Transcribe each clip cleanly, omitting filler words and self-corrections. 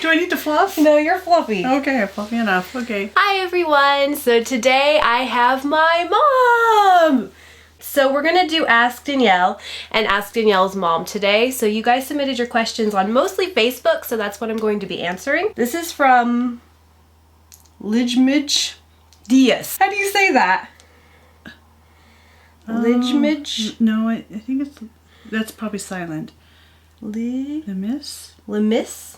Do I need to fluff? No, you're fluffy. Okay, fluffy enough. Okay. Hi everyone. So today I have my mom. So we're gonna do Ask Danielle and Ask Danielle's mom today. So you guys submitted your questions on mostly Facebook, so that's what I'm going to be answering. This is from Lijmij Diaz. How do you say that? Lijmij? No, I think that's probably silent. Lemis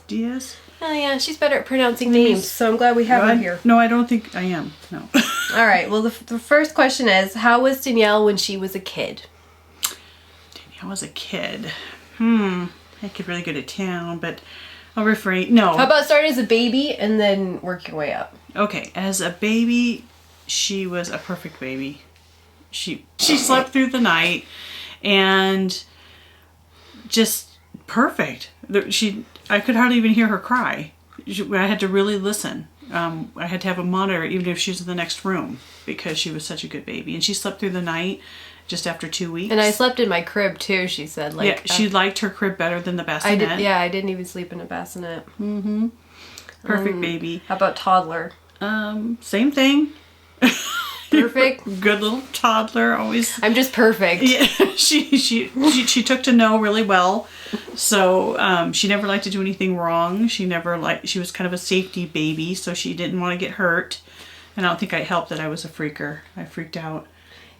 Diaz. Oh yeah, she's better at pronouncing names, so I'm glad we have her here. No, I don't think I am. No. All right. Well, the first question is, how was Danielle when she was a kid? Danielle was a kid. I could really go to town, but I'll refrain. No. How about start as a baby and then work your way up? Okay, as a baby, she was a perfect baby. She slept through the night and just perfect. I could hardly even hear her cry. I had to really listen. I had to have a monitor even if she was in the next room because she was such a good baby. And she slept through the night just after 2 weeks. And I slept in my crib too, she said. Yeah, she liked her crib better than the bassinet. I didn't even sleep in a bassinet. Mm-hmm. Perfect baby. How about toddler? Same thing. Perfect. Good little toddler, always. I'm just perfect. Yeah, she took to know really well. So she never liked to do anything wrong. She was kind of a safety baby, so she didn't want to get hurt. And I don't think I helped that I was a freaker. I freaked out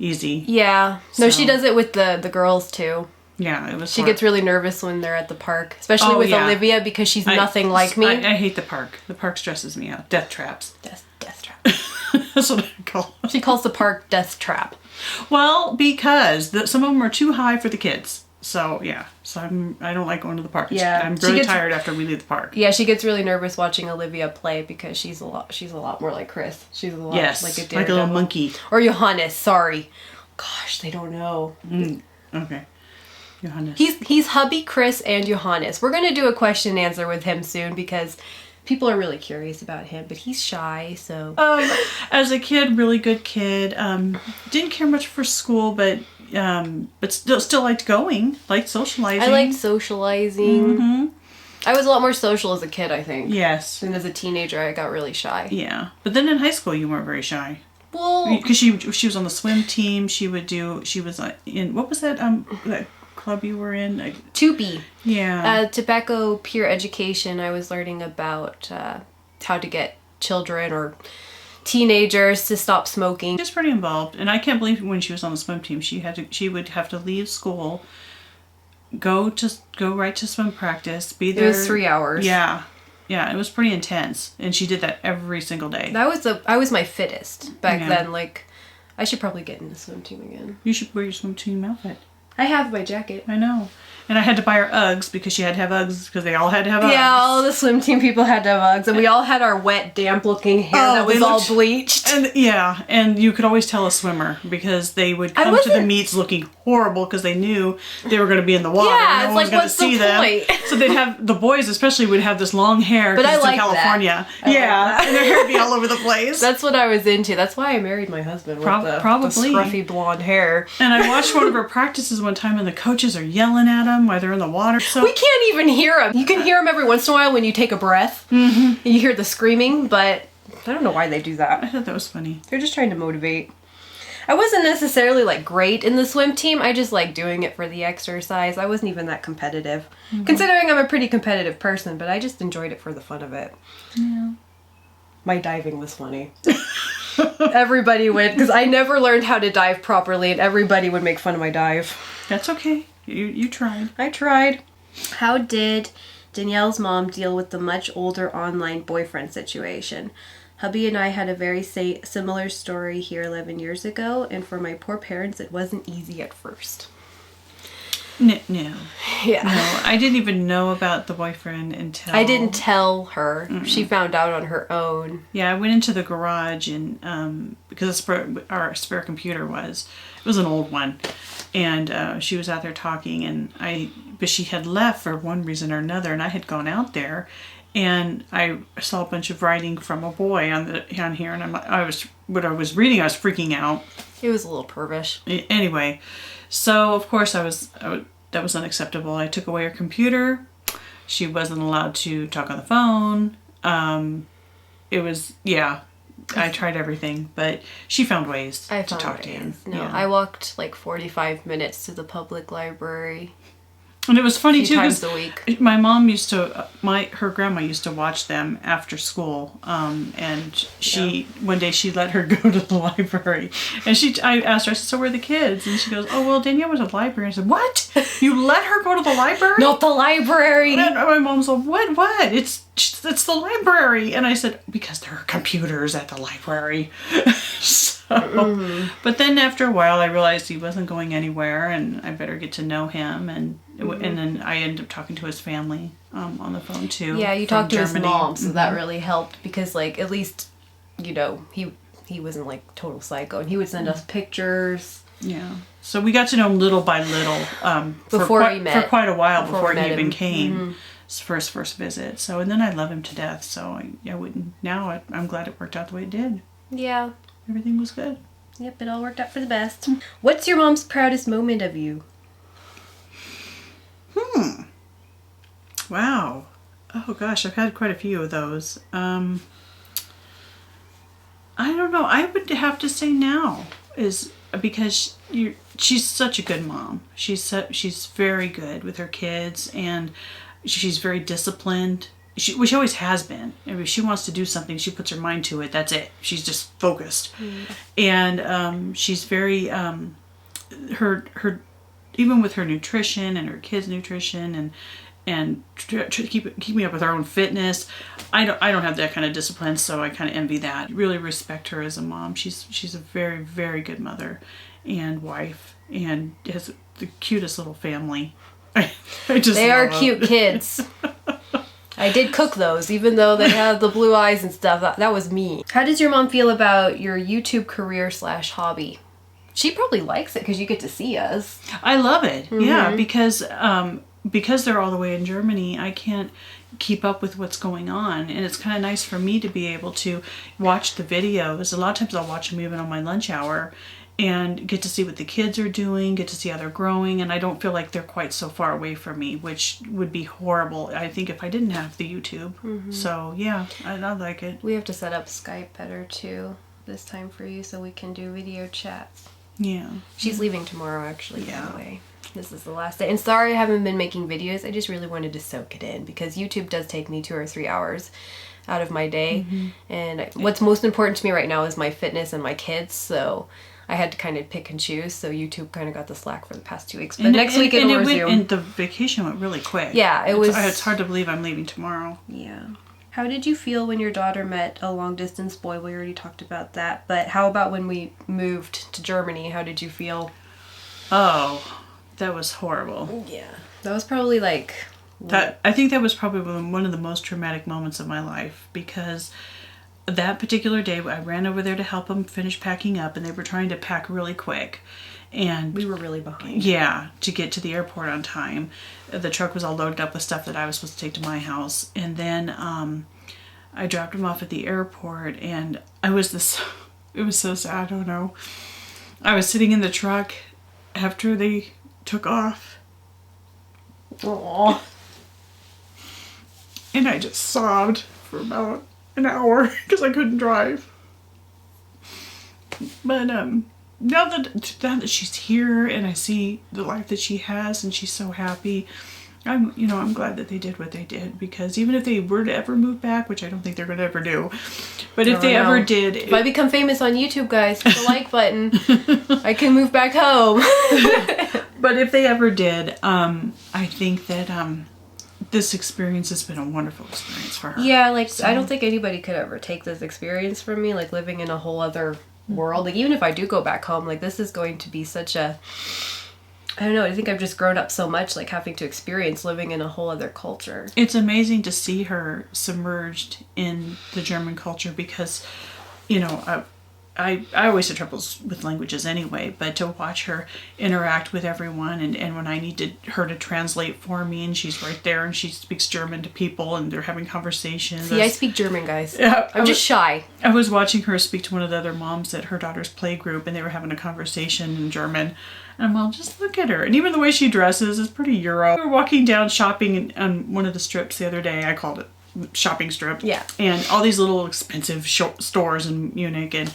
easy. Yeah. No, she does it with the girls too. Yeah, it was. She gets really nervous when they're at the park, especially with Olivia because she's nothing like me. I hate the park. The park stresses me out. Death traps. Death trap. That's what I call them. She calls the park death trap. Well, because some of them are too high for the kids. So yeah, I don't like going to the park. Yeah, I'm really tired after we leave the park. Yeah, she gets really nervous watching Olivia play because she's a lot more like Chris. She's a lot like a daredevil. Like a little monkey. Or Johannes. Sorry, gosh, they don't know. Okay, Johannes. He's hubby Chris and Johannes. We're gonna do a question and answer with him soon because people are really curious about him, but he's shy. So as a kid, really good kid. Didn't care much for school, but still liked going, liked socializing. I liked socializing. Mm-hmm. I was a lot more social as a kid, I think. Yes. And as a teenager, I got really shy. Yeah, but then in high school, you weren't very shy. Well, because she was on the swim team. She was in what was that that club you were in? Tupi. Yeah. Tobacco peer education. I was learning about how to get children or teenagers to stop smoking. She's pretty involved, and I can't believe when she was on the swim team, she would have to leave school, go right to swim practice, be there. It was 3 hours. Yeah, it was pretty intense, and she did that every single day. I was my fittest back then. Like, I should probably get in the swim team again. You should wear your swim team outfit. I have my jacket. I know. And I had to buy her Uggs because she had to have Uggs because they all had to have Uggs. Yeah, all the swim team people had to have Uggs. And we all had our wet, damp-looking hair that was all bleached. And you could always tell a swimmer because they would come to the meets looking horrible because they knew they were going to be in the water. Yeah, no one was going to see them. So they'd have, the boys especially would have this long hair because it's in California. And their hair would be all over the place. That's what I was into. That's why I married my husband with the scruffy blonde hair. And I watched one of her practices one time and the coaches are yelling at them while they're in the water. So we can't even hear them. You can hear them every once in a while when you take a breath. Mm-hmm. You hear the screaming, but I don't know why they do that. I thought that was funny. They're just trying to motivate. I wasn't necessarily like great in the swim team. I just like doing it for the exercise. I wasn't even that competitive. Mm-hmm. Considering I'm a pretty competitive person, but I just enjoyed it for the fun of it. Yeah. My diving was funny. Everybody would, because I never learned how to dive properly and everybody would make fun of my dive. That's okay. You tried. I tried. How did Danielle's mom deal with the much older online boyfriend situation? Hubby and I had a very similar story here 11 years ago, and for my poor parents, it wasn't easy at first. No. Yeah. No, I didn't even know about the boyfriend until... I didn't tell her. Mm-mm. She found out on her own. Yeah, I went into the garage and because our spare computer it was an old one, and she was out there talking, but she had left for one reason or another, and I had gone out there, and I saw a bunch of writing from a boy on here, and what I was reading, I was freaking out. It was a little pervish. Anyway, so of course that was unacceptable. I took away her computer, She wasn't allowed to talk on the phone. It was, yeah, I tried everything, but she found ways to talk to him. No, yeah. I walked like 45 minutes to the public library. And it was funny too times because a week. my mom used to, her grandma used to watch them after school, and one day she let her go to the library, and I asked her, I said, so where are the kids? And she goes, oh well, Danielle was at the library. I said, what? You let her go to the library? Not the library. And my mom's like, what? It's the library. And I said, because there are computers at the library. But then after a while, I realized he wasn't going anywhere, and I better get to know him. And then I ended up talking to his family on the phone too. Yeah, you talked to his mom, so that really helped because, like, at least, you know, he wasn't like total psycho, and he would send us pictures. Yeah. So we got to know him little by little for quite a while before he even came for his first visit. So, and then I love him to death. So I wouldn't. Now I'm glad it worked out the way it did. Yeah. Everything was good. Yep, it all worked out for the best. What's your mom's proudest moment of you? Wow. Oh gosh, I've had quite a few of those. I don't know. I would have to say now is because she's such a good mom. She's very good with her kids, and she's very disciplined. She always has been. If she wants to do something, she puts her mind to it. That's it. She's just focused, and she's very her even with her nutrition and her kids' nutrition and keeping up with her own fitness. I don't have that kind of discipline, so I kind of envy that. Really respect her as a mom. She's a very, very good mother and wife, and has the cutest little family. They are cute kids. I did cook those, even though they had the blue eyes and stuff. That was me. How does your mom feel about your YouTube career / hobby? She probably likes it because you get to see us. I love it. Yeah, because they're all the way in Germany, I can't keep up with what's going on, and it's kind of nice for me to be able to watch the videos. A lot of times I'll watch them even on my lunch hour and get to see what the kids are doing, get to see how they're growing, and I don't feel like they're quite so far away from me, which would be horrible, I think, if I didn't have the YouTube. So yeah, I like it. We have to set up Skype better too this time for you so we can do video chats. Yeah. She's leaving tomorrow, actually, by the way. This is the last day. And sorry I haven't been making videos. I just really wanted to soak it in because YouTube does take me 2 or 3 hours out of my day. And what's most important to me right now is my fitness and my kids. So I had to kind of pick and choose. So YouTube kind of got the slack for the past 2 weeks. But next week it'll resume. And the vacation went really quick. Yeah, it was. It's hard to believe I'm leaving tomorrow. Yeah. How did you feel when your daughter met a long-distance boy? We already talked about that. But how about when we moved to Germany? How did you feel? Oh, that was horrible. Yeah. That was probably like... I think that was probably one of the most traumatic moments of my life, because that particular day I ran over there to help them finish packing up, and they were trying to pack really quick. And we were really behind. Yeah, to get to the airport on time. The truck was all loaded up with stuff that I was supposed to take to my house. And then I dropped them off at the airport, and it was so sad, I don't know. I was sitting in the truck after they took off. Aww. And I just sobbed for about an hour because I couldn't drive. But now that she's here and I see the life that she has and she's so happy, I'm glad that they did what they did, because even if they were to ever move back, which I don't think they're going to ever do, but if they ever did... If I become famous on YouTube, guys, hit the like button. I can move back home. But if they ever did, I think that this experience has been a wonderful experience for her. Yeah, I don't think anybody could ever take this experience from me, like living in a whole other world. Like, even if I do go back home, like, this is going to be such a... I don't know, I think I've just grown up so much, like, having to experience living in a whole other culture. It's amazing to see her submerged in the German culture, because, I always had troubles with languages anyway, but to watch her interact with everyone, and when I needed her to translate for me, and she's right there and she speaks German to people and they're having conversations. See, I speak German, guys. Yeah, I'm just shy. I was watching her speak to one of the other moms at her daughter's play group, and they were having a conversation in German. And I'm all, just look at her. And even the way she dresses is pretty Euro. We were walking down shopping on one of the strips the other day. I called it shopping strip. Yeah. And all these little expensive stores in Munich, and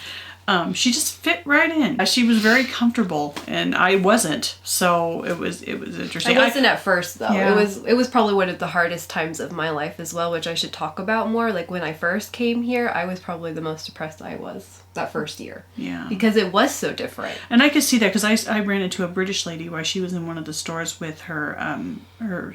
she just fit right in. She was very comfortable, and I wasn't. So it was interesting. I wasn't at first though. Yeah. It was probably one of the hardest times of my life as well, which I should talk about more. Like when I first came here, I was probably the most depressed I was that first year. Yeah. Because it was so different. And I could see that because I ran into a British lady while she was in one of the stores with her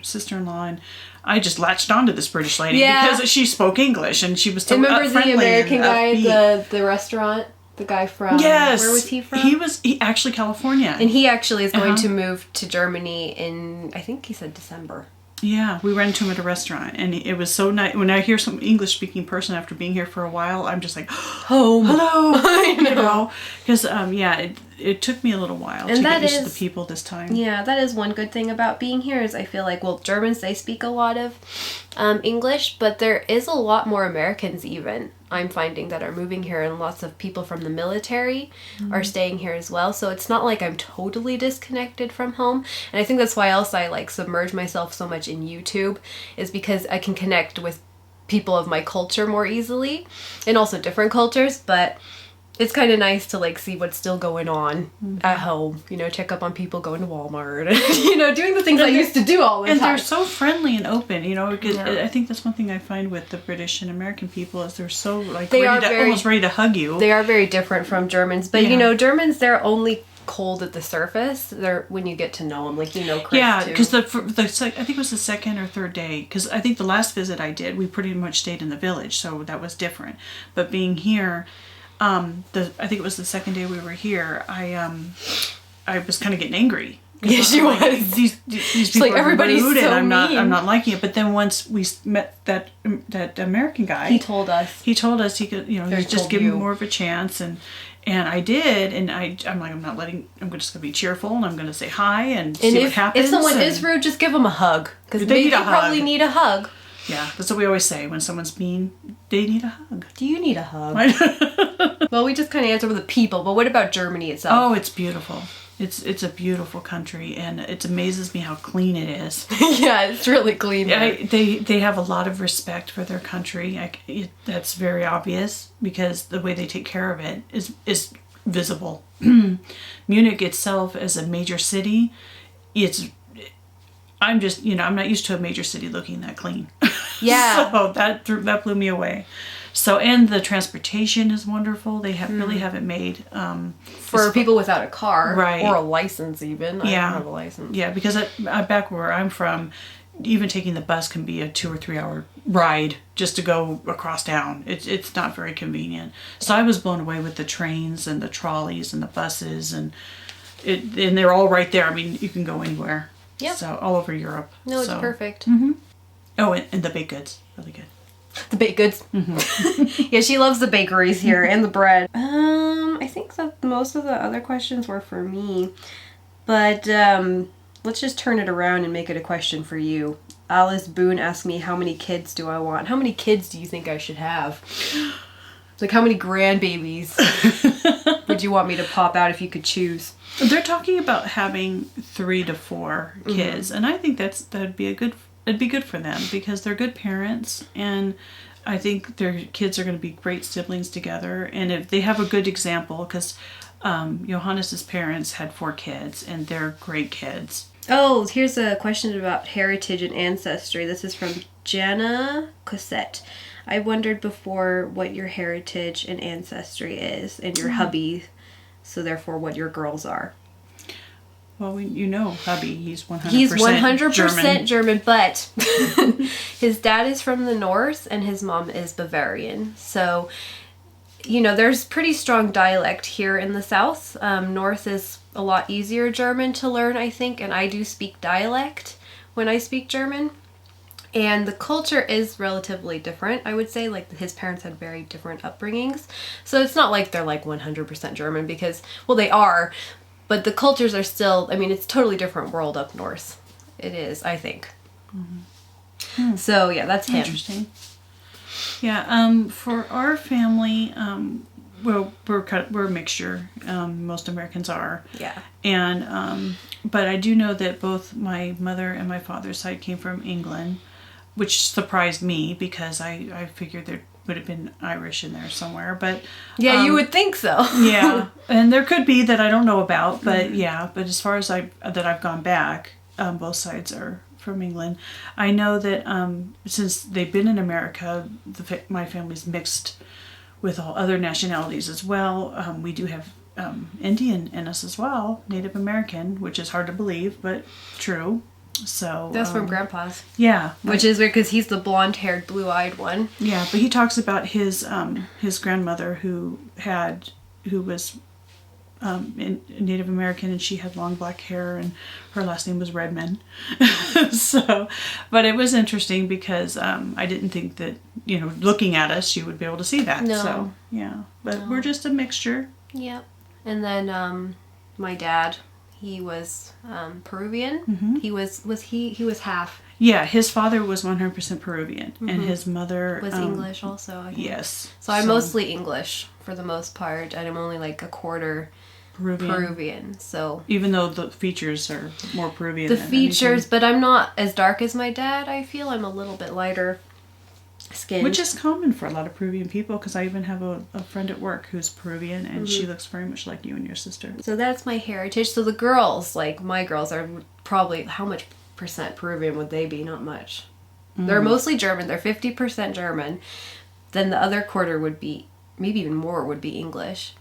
sister-in-law, and I just latched onto this British lady because she spoke English and she was so remember friendly. The American guy, upbeat. the restaurant? The guy from... Yes. Where was he from? He actually California. And he actually is going to move to Germany in, I think he said December. Yeah, we ran into him at a restaurant, and it was so nice. When I hear some English-speaking person after being here for a while, I'm just like, home. Hello. I know. Because, it took me a little while to get used to the people this time. Yeah, that is one good thing about being here is I feel like, well, Germans, they speak a lot of English, but there is a lot more Americans even, I'm finding, that are moving here, and lots of people from the military are staying here as well. So it's not like I'm totally disconnected from home. And I think that's why else I like submerge myself so much in YouTube, is because I can connect with people of my culture more easily, and also different cultures, but it's kind of nice to like see what's still going on at home, check up on people going to Walmart, and, doing the things I used to do all the time. And they're so friendly and open, because I think that's one thing I find with the British and American people is they're so like almost ready to hug you. They are very different from Germans, but Germans, they're only cold at the surface. They're when you get to know them, like Chris too. Because I think it was the second or third day, because I think the last visit I did, we pretty much stayed in the village, so that was different. But being here, I think it was the second day we were here, I was kind of getting angry. Yes, you was. These people like, are everybody's rude, so and mean. I'm not liking it. But then once we met that American guy, he told us he could, just give him more of a chance, and I did, and I'm like, I'm just gonna be cheerful, and I'm gonna say hi and see what happens. If someone is rude, just give them a hug, because they probably need a hug. Yeah, that's what we always say. When someone's mean, they need a hug. Do you need a hug? Well, we just kind of answered with the people, but what about Germany itself? Oh, it's beautiful. It's a beautiful country, and it amazes me how clean it is. Yeah, it's really clean. They have a lot of respect for their country. That's very obvious because the way they take care of it is visible. Munich itself, as a major city, I'm not used to a major city looking that clean. Yeah. So that blew me away. So, and the transportation is wonderful. They really have it made. For people without a car. Right. Or a license even. I don't have a license. Yeah, because back where I'm from, even taking the bus can be a 2 or 3 hour ride just to go across town. It's not very convenient. So I was blown away with the trains and the trolleys and the buses, and they're all right there. I mean, you can go anywhere. Yeah. So all over Europe. No, it's perfect. Mm-hmm. Oh, and the baked goods, really good. The baked goods. Mm-hmm. Yeah, she loves the bakeries here and the bread. I think that most of the other questions were for me, but let's just turn it around and make it a question for you. Alice Boone asked me, how many kids do I want? How many kids do you think I should have? Like, how many grandbabies would you want me to pop out if you could choose? They're talking about having 3 to 4 kids, and I think it'd be good for them because they're good parents, and I think their kids are going to be great siblings together. And if they have a good example, because Johannes's parents had 4 kids, and they're great kids. Oh, here's a question about heritage and ancestry. This is from Jana Cosette. I wondered before what your heritage and ancestry is, and your hubby, so therefore what your girls are. Well, hubby, he's 100% He's 100% German, but his dad is from the north and his mom is Bavarian. So, there's pretty strong dialect here in the south. North is a lot easier German to learn, I think, and I do speak dialect when I speak German. And the culture is relatively different, I would say. Like, his parents had very different upbringings. So it's not like they're like 100% German because, well, they are, but the cultures are still, I mean, it's a totally different world up north. It is, I think. So yeah, that's him. Interesting. Yeah, for our family, well, we're a mixture. Most Americans are. Yeah. And but I do know that both my mother and my father's side came from England, which surprised me because I figured there would have been Irish in there somewhere. But Yeah, you would think so. yeah, and there could be that I don't know about. But yeah, but as far as I've gone back, both sides are from England. I know that since they've been in America, my family's mixed with all other nationalities as well. We do have Indian in us as well, Native American, which is hard to believe, but true. So That's from Grandpa's. Yeah, Which is weird because he's the blonde-haired, blue-eyed one. Yeah, but he talks about his grandmother who was Native American, and she had long black hair, and her last name was Redman. So, but it was interesting because I didn't think that, looking at us, you would be able to see that. No. So, yeah, but we're just a mixture. Yep. And then my dad, he was Peruvian. Mm-hmm. He was half. Yeah, his father was 100% Peruvian, and his mother Was English also, I think. Yes. So I'm mostly English for the most part, and I'm only like a quarter Peruvian. So even though the features are more Peruvian. the than features, anything. but I'm not as dark as my dad. I feel I'm a little bit lighter skinned. Which is common for a lot of Peruvian people, because I even have a friend at work who's Peruvian, and she looks very much like you and your sister. So that's my heritage. So the girls, like my girls, are probably, how much percent Peruvian would they be? Not much. They're mostly German. They're 50% German. Then the other quarter would be, maybe even more, would be English.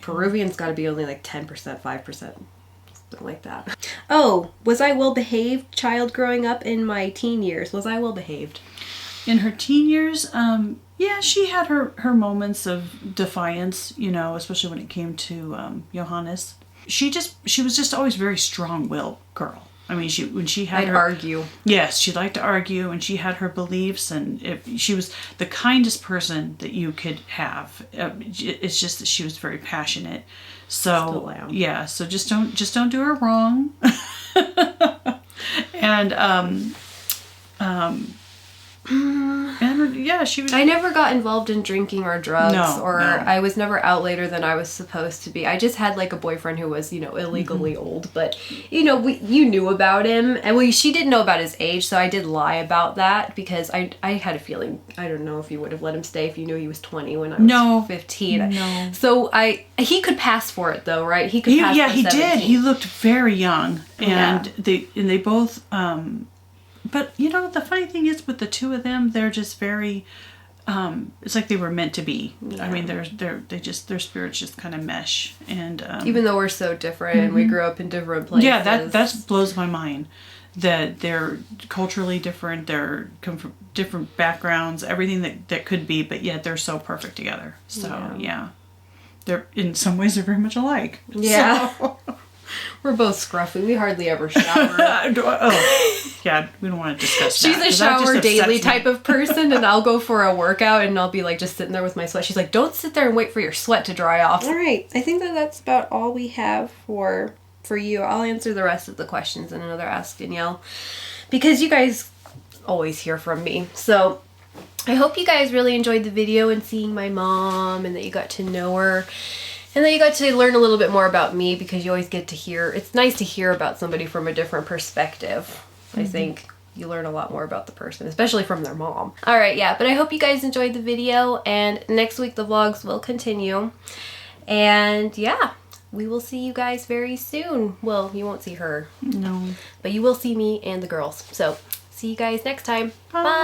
Peruvian's got to be only like 10%, 5%. Something like that. Oh, was I well-behaved child growing up in my teen years? Was I well-behaved? In her teen years, yeah, she had her moments of defiance, especially when it came to Johannes. She was just always a very strong-willed girl. I mean, when she had I'd argue. Yes, she liked to argue, and she had her beliefs, and she was the kindest person that you could have. It's just that she was very passionate. So yeah, so just don't do her wrong. And and yeah, she was. I never got involved in drinking or drugs, No. I was never out later than I was supposed to be. I just had like a boyfriend who was, illegally old, but you knew about him, and she didn't know about his age, so I did lie about that because I had a feeling, I don't know if you would have let him stay if you knew he was 20 when I was 15. No. So he could pass for it though, right? He could pass for 17. He did. He looked very young, and they both. But the funny thing is with the two of them, they're just very. It's like they were meant to be. Yeah. I mean, their spirits just kind of mesh, and even though we're so different and we grew up in different places. Yeah, that blows my mind. That they're culturally different. They're come from different backgrounds. Everything that could be, but yet they're so perfect together. So yeah. They're in some ways they're very much alike. Yeah. So. We're both scruffy. We hardly ever shower. Yeah, we don't want to discuss She's that. a shower daily type of person, and I'll go for a workout, and I'll be like just sitting there with my sweat. She's like, don't sit there and wait for your sweat to dry off. All right. I think that's about all we have for you. I'll answer the rest of the questions in another Ask Danielle, because you guys always hear from me. So I hope you guys really enjoyed the video and seeing my mom, and that you got to know her. And then you got to learn a little bit more about me, because you always get to hear, it's nice to hear about somebody from a different perspective. I think you learn a lot more about the person, especially from their mom. All right, yeah, but I hope you guys enjoyed the video, and next week the vlogs will continue. And yeah, we will see you guys very soon. Well, you won't see her. No. But you will see me and the girls. So see you guys next time. Bye.